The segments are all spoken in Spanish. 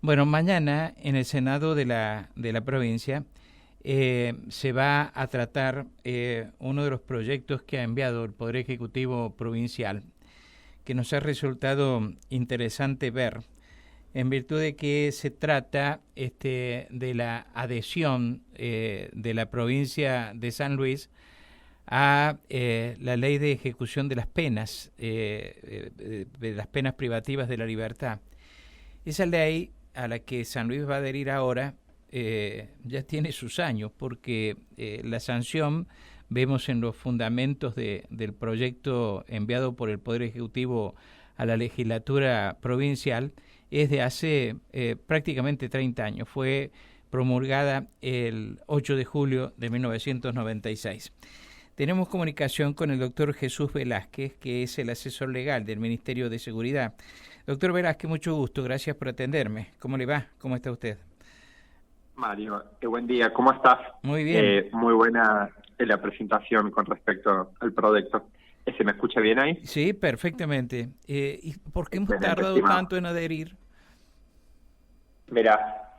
Bueno, mañana en el Senado de la provincia se va a tratar uno de los proyectos que ha enviado el Poder Ejecutivo Provincial, que nos ha resultado interesante ver, en virtud de que se trata de la adhesión de la provincia de San Luis a la ley de ejecución de las penas privativas de la libertad. Esa ley a la que San Luis va a adherir ahora ya tiene sus años, porque la sanción, vemos en los fundamentos del proyecto enviado por el Poder Ejecutivo a la legislatura provincial, es de hace prácticamente 30 años. Fue promulgada el 8 de julio de 1996. Tenemos comunicación con el doctor Jesús Velázquez, que es el asesor legal del Ministerio de Seguridad. Doctor Velázquez, mucho gusto, gracias por atenderme. ¿Cómo le va? ¿Cómo está usted? Mario, buen día, ¿cómo estás? Muy bien. Muy buena la presentación con respecto al proyecto. ¿Se me escucha bien ahí? Sí, perfectamente. ¿Y por qué hemos Excelente, tardado estimado. tanto en adherir? Mira,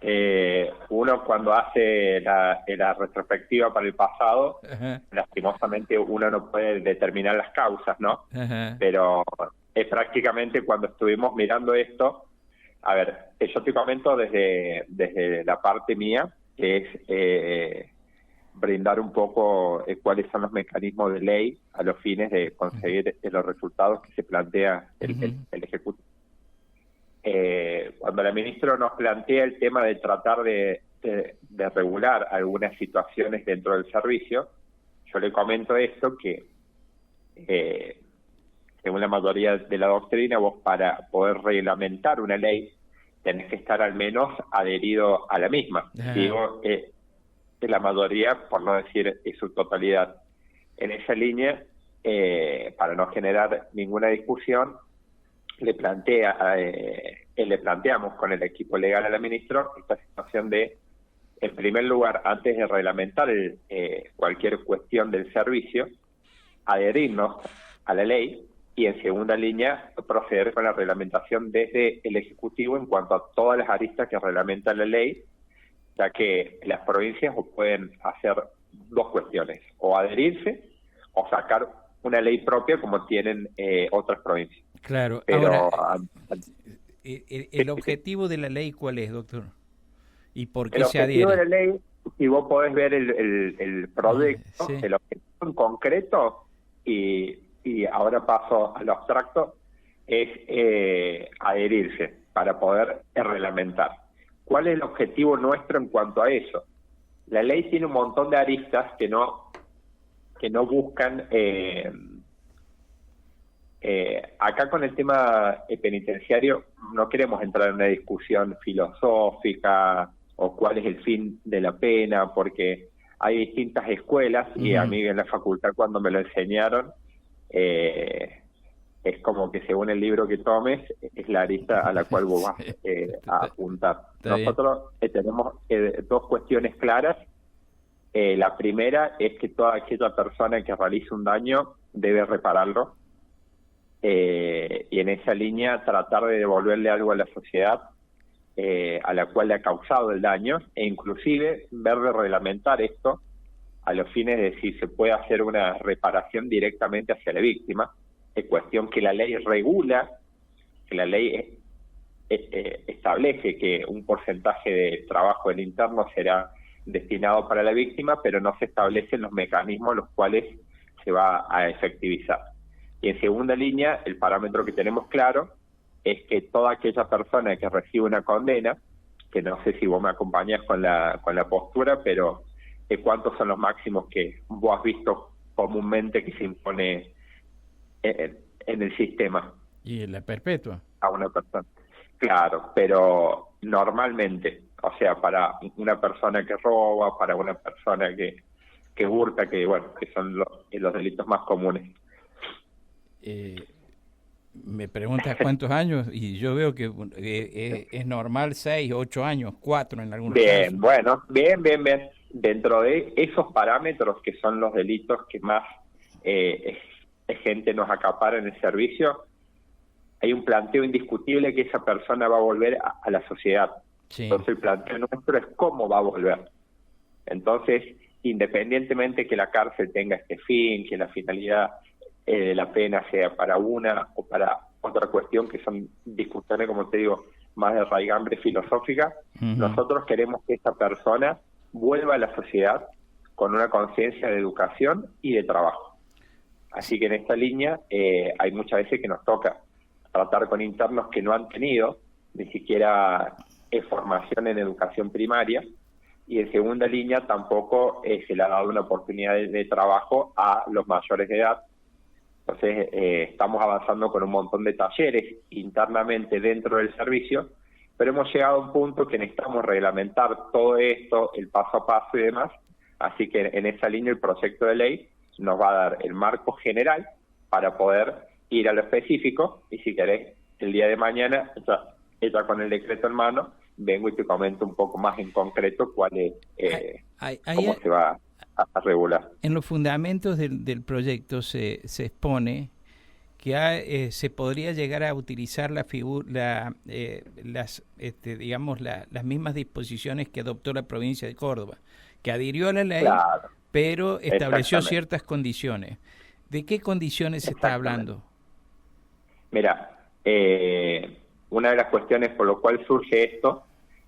uno cuando hace la retrospectiva para el pasado, Ajá, lastimosamente uno no puede determinar las causas, ¿no? ajá, Pero es prácticamente cuando estuvimos mirando esto. A ver, yo te comento desde la parte mía, que es brindar un poco cuáles son los mecanismos de ley a los fines de conseguir los resultados que se plantea el Ejecutivo. Cuando la ministra nos plantea el tema de tratar de regular algunas situaciones dentro del servicio, yo le comento esto, que según la mayoría de la doctrina, vos para poder reglamentar una ley tenés que estar al menos adherido a la misma. Digo, de la mayoría, por no decir en su totalidad. En esa línea, para no generar ninguna discusión, le planteamos con el equipo legal a la ministra esta situación de, en primer lugar, antes de reglamentar cualquier cuestión del servicio, adherirnos a la ley, y en segunda línea proceder con la reglamentación desde el Ejecutivo en cuanto a todas las aristas que reglamenta la ley, ya que las provincias pueden hacer dos cuestiones: o adherirse o sacar una ley propia como tienen otras provincias. claro. Pero Ahora, ¿el objetivo de la ley cuál es, doctor? ¿Y por qué el se objetivo adhiere? de la ley, si vos podés ver el proyecto, Sí. el objetivo en concreto, y ahora paso al abstracto, es adherirse para poder reglamentar. ¿Cuál es el objetivo nuestro en cuanto a eso? La ley tiene un montón de aristas que no buscan... acá con el tema penitenciario no queremos entrar en una discusión filosófica o cuál es el fin de la pena, porque hay distintas escuelas, y a mí en la facultad cuando me lo enseñaron, es como que según el libro que tomes es la arista a la cual vos vas a apuntar. Está Nosotros tenemos dos cuestiones claras. La primera es que toda aquella persona que realice un daño debe repararlo, y en esa línea tratar de devolverle algo a la sociedad a la cual le ha causado el daño, e inclusive ver de reglamentar esto a los fines de si se puede hacer una reparación directamente hacia la víctima. Es cuestión que la ley regula, que la ley establece que un porcentaje de trabajo del interno será destinado para la víctima, pero no se establecen los mecanismos los cuales se va a efectivizar. Y en segunda línea, el parámetro que tenemos claro es que toda aquella persona que recibe una condena, que no sé si vos me acompañás con la postura, pero ¿cuántos son los máximos que vos has visto comúnmente que se impone en el sistema? ¿Y la perpetua? A una persona. Claro, pero normalmente, o sea, para una persona que roba, para una persona que hurta, que son los delitos más comunes. Me preguntas cuántos años y yo veo que es normal 6, 8 años, 4 en algunos casos. Bueno, bien. Dentro de esos parámetros que son los delitos que más gente nos acapara en el servicio, hay un planteo indiscutible que esa persona va a volver a la sociedad. Sí. Entonces el planteo nuestro es cómo va a volver. Entonces, independientemente que la cárcel tenga este fin, que la finalidad de la pena sea para una o para otra cuestión, que son discusiones, como te digo, más de raigambre filosófica, nosotros queremos que esta persona vuelva a la sociedad con una conciencia de educación y de trabajo. Así que en esta línea hay muchas veces que nos toca tratar con internos que no han tenido ni siquiera formación en educación primaria, y en segunda línea tampoco se le ha dado una oportunidad de trabajo a los mayores de edad. Entonces estamos avanzando con un montón de talleres internamente dentro del servicio, pero hemos llegado a un punto que necesitamos reglamentar todo esto, el paso a paso y demás, así que en esa línea el proyecto de ley nos va a dar el marco general para poder ir a lo específico, y si querés, el día de mañana, ya con el decreto en mano, vengo y te comento un poco más en concreto cuál es, cómo se va a regular. En los fundamentos del proyecto se expone que se podría llegar a utilizar las mismas disposiciones que adoptó la provincia de Córdoba, que adhirió a la ley, claro, pero estableció ciertas condiciones. ¿De qué condiciones se está hablando? Mira, una de las cuestiones por lo cual surge esto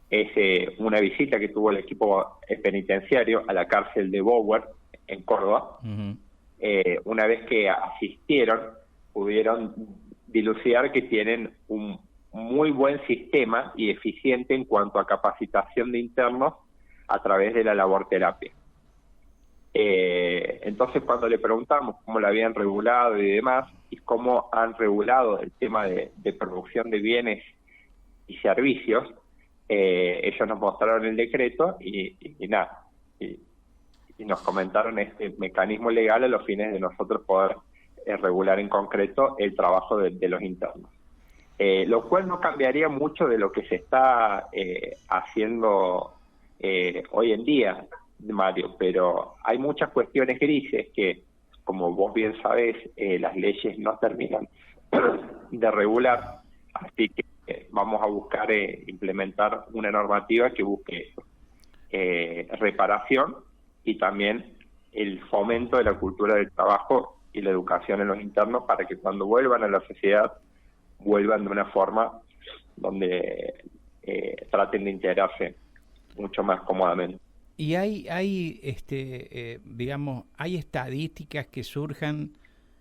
es una visita que tuvo el equipo penitenciario a la cárcel de Bower, en Córdoba. Una vez que asistieron, pudieron dilucidar que tienen un muy buen sistema y eficiente en cuanto a capacitación de internos a través de la laborterapia. Entonces, cuando le preguntamos cómo lo habían regulado y demás, y cómo han regulado el tema de producción de bienes y servicios, ellos nos mostraron el decreto y nos comentaron este mecanismo legal a los fines de nosotros poder regular en concreto el trabajo de los internos. Lo cual no cambiaría mucho de lo que se está haciendo hoy en día, Mario, pero hay muchas cuestiones grises que, como vos bien sabés, las leyes no terminan de regular, así que vamos a buscar implementar una normativa que busque reparación y también el fomento de la cultura del trabajo y la educación en los internos para que cuando vuelvan a la sociedad vuelvan de una forma donde traten de integrarse mucho más cómodamente. Y hay estadísticas que surjan,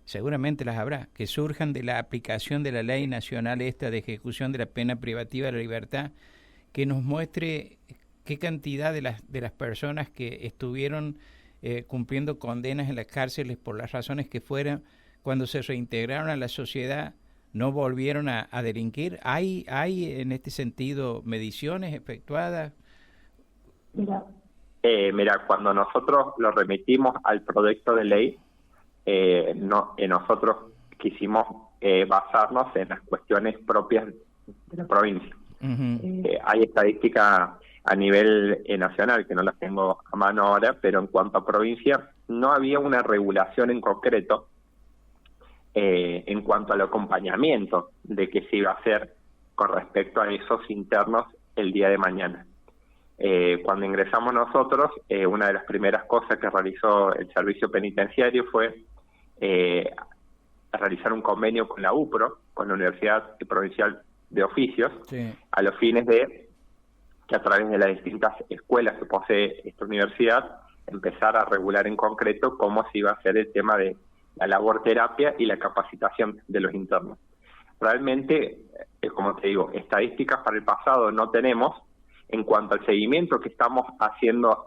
seguramente las habrá, que surjan de la aplicación de la ley nacional esta de ejecución de la pena privativa de la libertad, que nos muestre qué cantidad de las personas que estuvieron cumpliendo condenas en las cárceles por las razones que fueran, cuando se reintegraron a la sociedad, no volvieron a delinquir. ¿Hay en este sentido mediciones efectuadas? Mira, cuando nosotros lo remitimos al proyecto de ley, nosotros quisimos basarnos en las cuestiones propias de la provincia. Hay estadísticas a nivel nacional, que no las tengo a mano ahora, pero en cuanto a provincia, no había una regulación en concreto en cuanto al acompañamiento de que se iba a hacer con respecto a esos internos el día de mañana. Cuando ingresamos nosotros, una de las primeras cosas que realizó el servicio penitenciario fue realizar un convenio con la UPRO, con la Universidad Provincial de Oficios, sí, a los fines de que a través de las distintas escuelas que posee esta universidad empezar a regular en concreto cómo se iba a hacer el tema de la laborterapia y la capacitación de los internos. Realmente, como te digo, estadísticas para el pasado no tenemos. En cuanto al seguimiento que estamos haciendo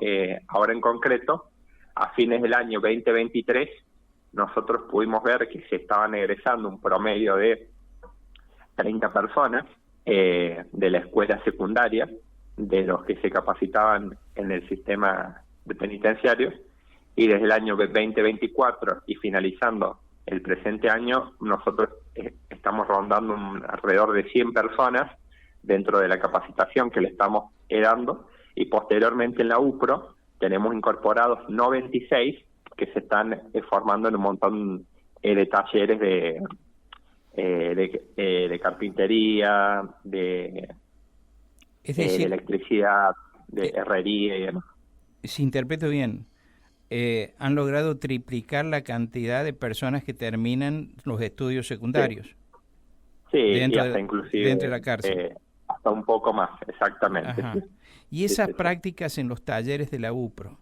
ahora en concreto, a fines del año 2023, nosotros pudimos ver que se estaban egresando un promedio de 30 personas de la escuela secundaria, de los que se capacitaban en el sistema de penitenciario, y desde el año 2024 y finalizando el presente año, nosotros estamos rondando alrededor de 100 personas dentro de la capacitación que le estamos dando, y posteriormente en la UPRO tenemos incorporados 96 que se están formando en un montón de talleres de carpintería, de Es de decir, electricidad, de herrería y demás. si interpreto bien, han logrado triplicar la cantidad de personas que terminan los estudios secundarios Sí, y dentro hasta dentro de inclusive la cárcel. hasta un poco más, exactamente. Ajá. Sí, Y sí, esas sí, sí. prácticas en los talleres de la UPRO,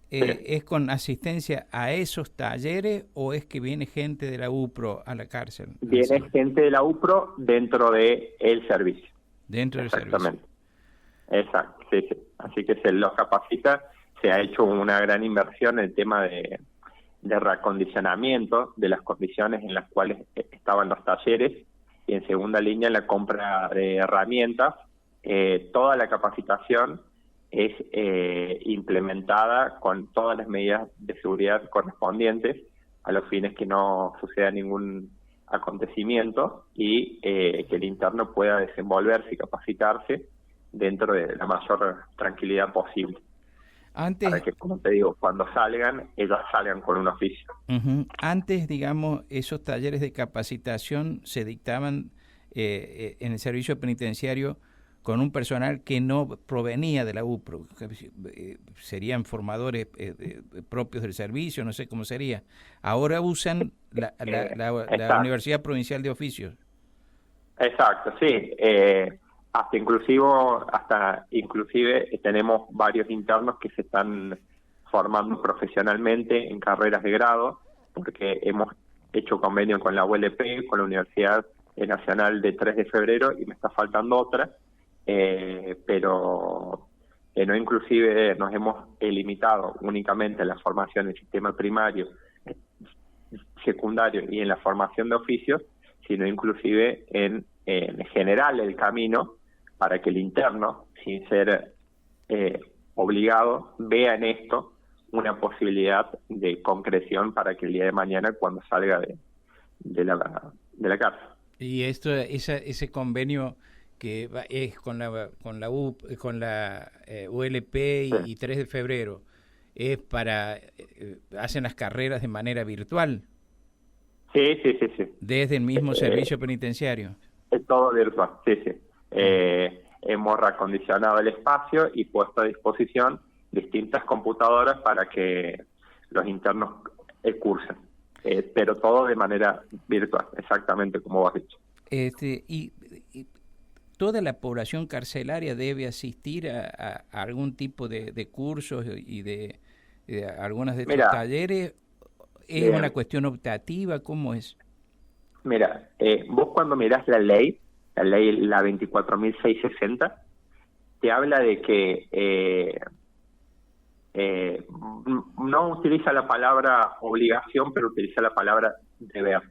Sí. ¿es con asistencia a esos talleres o es que viene gente de la UPRO a la cárcel? Viene gente de la UPRO dentro de el servicio. Dentro del servicio. Exactamente. Exacto, sí, sí. Así que se los capacita, se ha hecho una gran inversión en el tema de reacondicionamiento de las condiciones en las cuales estaban los talleres, y en segunda línea en la compra de herramientas. Toda la capacitación es implementada con todas las medidas de seguridad correspondientes a los fines que no suceda ningún acontecimiento y que el interno pueda desenvolverse y capacitarse dentro de la mayor tranquilidad posible. Antes, Para que, como te digo, cuando salgan, ellas salgan con un oficio. Antes, digamos, esos talleres de capacitación se dictaban en el servicio penitenciario con un personal que no provenía de la UPRO. Serían formadores propios del servicio, no sé cómo sería. Ahora usan la Universidad Provincial de Oficios. Exacto, sí. Hasta inclusive tenemos varios internos que se están formando profesionalmente en carreras de grado, porque hemos hecho convenio con la ULP, con la Universidad Nacional de 3 de Febrero, y me está faltando otra, pero no, inclusive nos hemos limitado únicamente a la formación en el sistema primario, secundario y en la formación de oficios, sino inclusive en general el camino para que el interno, sin ser obligado, vea en esto una posibilidad de concreción para que el día de mañana, cuando salga de la cárcel. Y ese convenio que es con la ULP y 3 de febrero, es para hacen las carreras de manera virtual. Sí. Desde el mismo servicio penitenciario. Es todo virtual, sí. Hemos reacondicionado el espacio y puesto a disposición distintas computadoras para que los internos cursen, pero todo de manera virtual, exactamente como vos has dicho. Y toda la población carcelaria debe asistir a algún tipo de cursos y de algunas de estos talleres. ¿Es una cuestión optativa? ¿Cómo es? Mira, vos cuando mirás la ley 24.660, te habla de que no utiliza la palabra obligación, pero utiliza la palabra deber.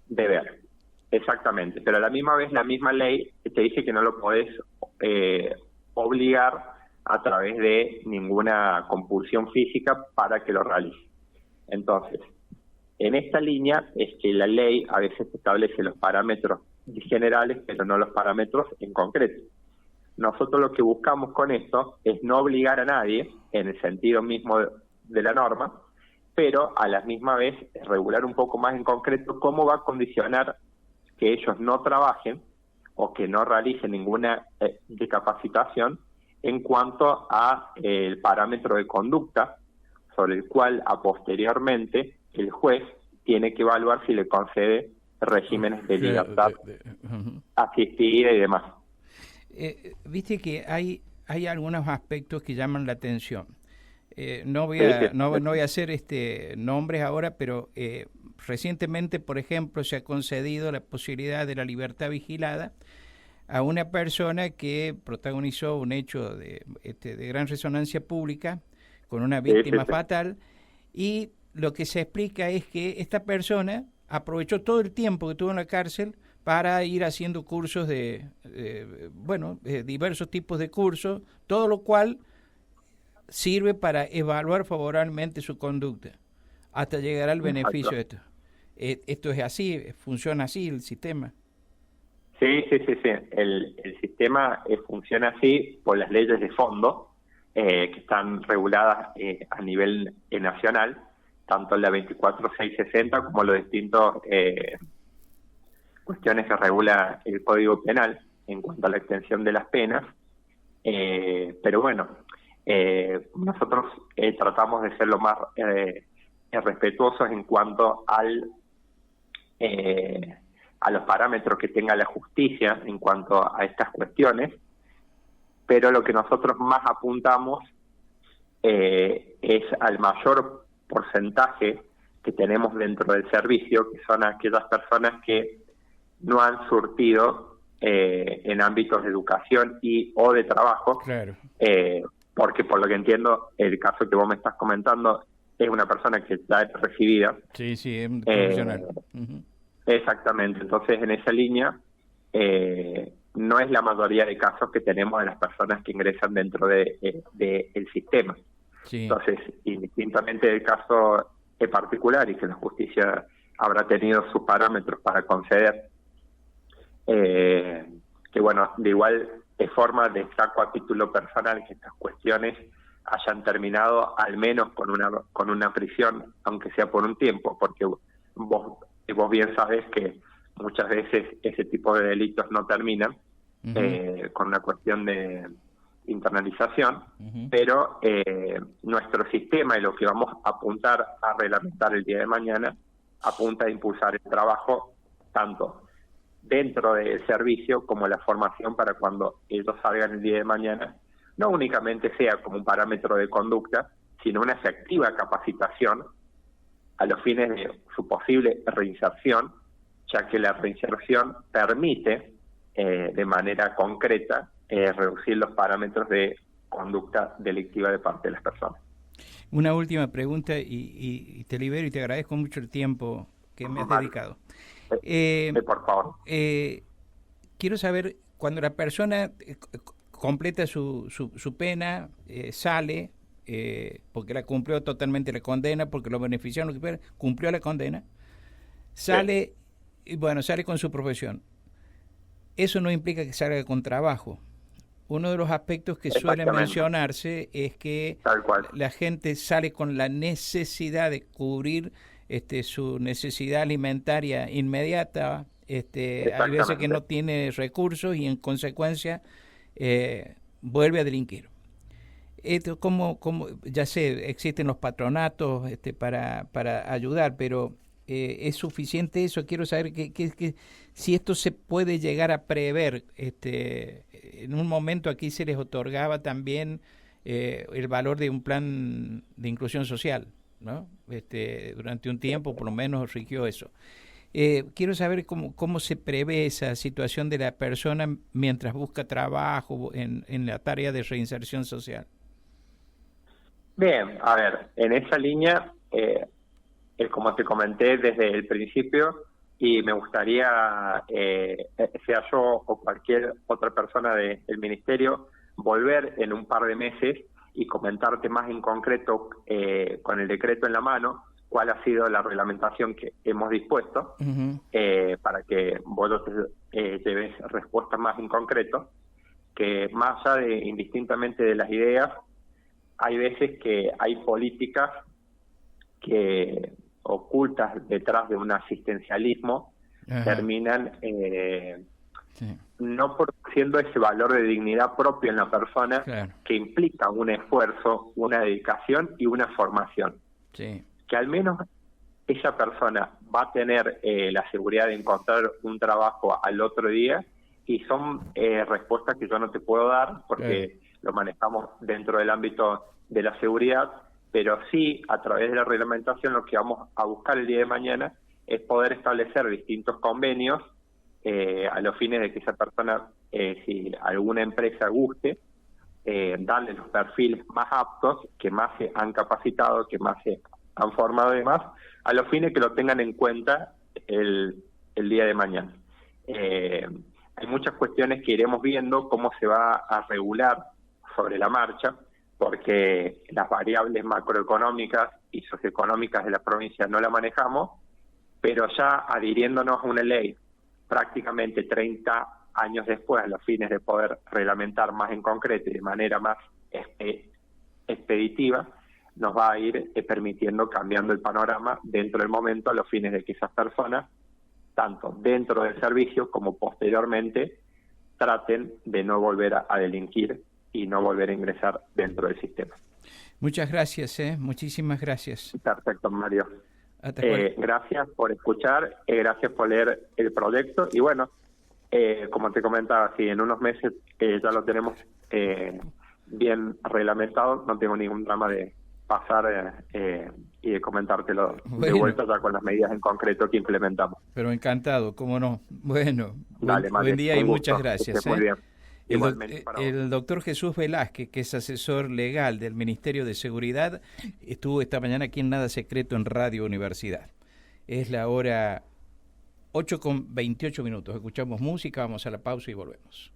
Deber, exactamente. Pero a la misma vez, la misma ley te dice que no lo podés obligar a través de ninguna compulsión física para que lo realice. Entonces, en esta línea es que la ley a veces establece los parámetros generales, pero no los parámetros en concreto. Nosotros lo que buscamos con esto es no obligar a nadie, en el sentido mismo de la norma, pero a la misma vez regular un poco más en concreto cómo va a condicionar que ellos no trabajen o que no realicen ninguna capacitación en cuanto a el parámetro de conducta sobre el cual a posteriormente el juez tiene que evaluar si le concede regímenes de libertad asistida y demás. Viste que hay algunos aspectos que llaman la atención. No voy a hacer nombres ahora, pero recientemente, por ejemplo, se ha concedido la posibilidad de la libertad vigilada a una persona que protagonizó un hecho de gran resonancia pública con una víctima fatal, y lo que se explica es que esta persona aprovechó todo el tiempo que tuvo en la cárcel para ir haciendo cursos diversos tipos de cursos, todo lo cual sirve para evaluar favorablemente su conducta hasta llegar al beneficio de esto. Esto es así, funciona así el sistema. Sí. El sistema funciona así por las leyes de fondo que están reguladas a nivel nacional, tanto la 24.660 como los distintos cuestiones que regula el Código Penal. en cuanto a la extensión de las penas, pero bueno, nosotros tratamos de ser lo más respetuosos en cuanto a los parámetros que tenga la justicia en cuanto a estas cuestiones, pero lo que nosotros más apuntamos es al mayor porcentaje que tenemos dentro del servicio, que son aquellas personas que no han surtido en ámbitos de educación y o de trabajo, Claro. Porque por lo que entiendo, el caso que vos me estás comentando es una persona que está recibida. Sí, sí, es un profesional. Exactamente, entonces en esa línea no es la mayoría de casos que tenemos de las personas que ingresan dentro del sistema. Sí. Entonces, indistintamente del caso en particular y que la justicia habrá tenido sus parámetros para conceder, que bueno, de igual forma destaco a título personal que estas cuestiones hayan terminado al menos con una prisión, aunque sea por un tiempo, porque vos bien sabés que muchas veces ese tipo de delitos no terminan con una cuestión de internalización, pero nuestro sistema y lo que vamos a apuntar a reglamentar el día de mañana apunta a impulsar el trabajo tanto dentro del servicio como la formación para cuando ellos salgan el día de mañana, no únicamente sea como un parámetro de conducta, sino una efectiva capacitación a los fines de su posible reinserción, ya que la reinserción permite de manera concreta reducir los parámetros de conducta delictiva de parte de las personas. Una última pregunta y te libero y te agradezco mucho el tiempo que me has dedicado. Por favor. Quiero saber, cuando la persona completa su pena, sale, porque la cumplió totalmente la condena, porque lo beneficiaron, cumplió la condena, sale, y bueno, sale con su profesión. Eso no implica que salga con trabajo. Uno de los aspectos que suele mencionarse es que la gente sale con la necesidad de cubrir su necesidad alimentaria inmediata. Hay veces que no tiene recursos y en consecuencia vuelve a delinquir. Esto, como ya sé, existen los patronatos para ayudar, pero ¿es suficiente eso? Quiero saber que si esto se puede llegar a prever. En un momento aquí se les otorgaba también el valor de un plan de inclusión social, ¿no? Durante un tiempo por lo menos rigió eso. Quiero saber cómo se prevé esa situación de la persona mientras busca trabajo en la tarea de reinserción social. Bien, a ver, en esa línea, como te comenté desde el principio, y me gustaría, sea yo o cualquier otra persona del Ministerio, volver en un par de meses y comentarte más en concreto, con el decreto en la mano, cuál ha sido la reglamentación que hemos dispuesto, para que vos lleves respuestas más en concreto, que más allá de indistintamente de las ideas, hay veces que hay políticas que ocultas detrás de un asistencialismo terminan no produciendo ese valor de dignidad propio en la persona, que implica un esfuerzo, una dedicación y una formación. Que al menos esa persona va a tener la seguridad de encontrar un trabajo al otro día, y son respuestas que yo no te puedo dar porque lo manejamos dentro del ámbito de la seguridad, pero sí a través de la reglamentación lo que vamos a buscar el día de mañana es poder establecer distintos convenios a los fines de que esa persona, si alguna empresa guste, darle los perfiles más aptos, que más se han capacitado, que más se han formado y demás, a los fines que lo tengan en cuenta el día de mañana. Hay muchas cuestiones que iremos viendo cómo se va a regular sobre la marcha, porque las variables macroeconómicas y socioeconómicas de la provincia no la manejamos, pero ya adhiriéndonos a una ley prácticamente 30 años después, a los fines de poder reglamentar más en concreto y de manera más expeditiva, nos va a ir permitiendo cambiando el panorama dentro del momento, a los fines de que esas personas, tanto dentro del servicio como posteriormente, traten de no volver a delinquir y no volver a ingresar dentro del sistema. Muchas gracias, muchísimas gracias. Perfecto, Mario. Gracias por escuchar, gracias por leer el proyecto y bueno, como te comentaba, si en unos meses ya lo tenemos bien reglamentado, no tengo ningún drama de pasar y de comentártelo de vuelta ya con las medidas en concreto que implementamos. Pero encantado, cómo no. Bueno, Dale, buen día y muchas gusto. gracias. Muy bien. El doctor Jesús Velázquez, que es asesor legal del Ministerio de Seguridad, estuvo esta mañana aquí en Nada Secreto en Radio Universidad. Es la hora 8:28. Escuchamos música, vamos a la pausa y volvemos.